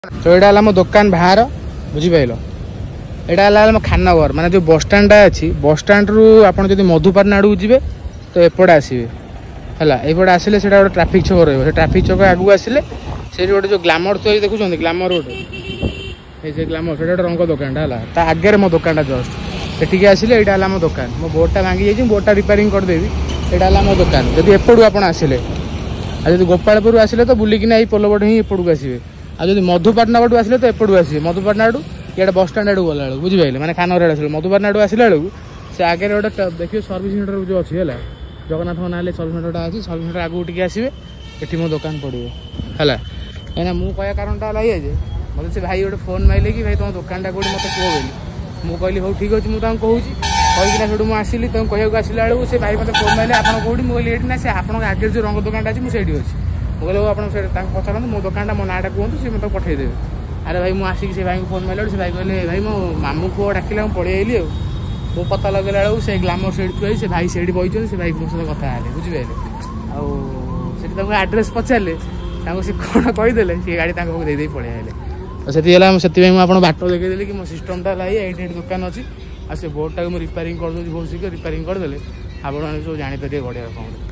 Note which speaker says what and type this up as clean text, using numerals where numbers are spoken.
Speaker 1: तो यहाँ मो दुकान बाहर बुझिपाल यहाँ खाननगर माने जो बस स्टाण्डा अच्छी बस स्टाण्ड रु आपड़ जब मधुपाटना आड़ू जी तो एपटे आसवे है एपटे आसिले से गोटे ट्राफिक छक रही ट्राफिक छक आगू आसिले से गोटे जो ग्लामर थी देखुं ग्लामर गोटे ग्लामर से गोटे रंग दुकान है आगे मो दुकान जस्ट सेठिक आसिले यहाँ मो दुकान मो बोर्डटा भांगी जाइए बोर्डटा रिपेयरिंग करदेवी यहाँ मो दुकान जब एपटू आप आसिले आज गोपालपुर आसिले तो बुलिकिना ये पोलबट ही एपटू आसवे आज मधुपाटना बाटू आसिले तो एपटू आसवे मधुपाटना आड़ू ये बस स्टाण्ड आड़ू गला बुझिपारे मैंने खानगर आस मधुपाटना आड़ू आसला बेलू से आगे गोटे देखिए सर्विस सेंटर जो अच्छी है जगन्नाथ ना सर्विस सेंटर अच्छी सर्विस सेंटर आगू टे आसवे ये मो दुकान पड़ो है कहीं मुझे कह कारणटा है ये मतलब से भाई गोटे फोन मारे कि भाई तुम दुकानटा कौटी मत कह बोली मुझे कहली हो ठीक अच्छे मुझे कहूँ कहीकिना से मुझे तुम कहूँ आसला बेलू से भाई मतलब फोन मारे आप कौटी मुझे कहली ना से आप आगे जो रंग दुकान अच्छी मुझे अच्छी मुझे आप पचार मो दुकान मो नाटा कहूँ सी मतलब पठेदेवे अरे भाई मुझे आसिक से भाई को फोन मारे से भाई कहले भाई मो मामू पुआ डाकिला पड़े आइली वो पता लगेगा बेलू से ग्लामर से थुआई से भाई से बही से भाई मो सहित कथा है बुझिपारे आठ आड्रेस पचारे से कौन कहीदेले सी गाड़ी दे पड़े आए तो से मुझे बाट देखीदेली कि मो सिस्टमटा ये दुकान अच्छी आ से बोर्डटा मुझे रिपेयरिंग कर दूसरी बहुत शीघ्र रिपेयरिंग करदे आप सब जापर बढ़िया कौन।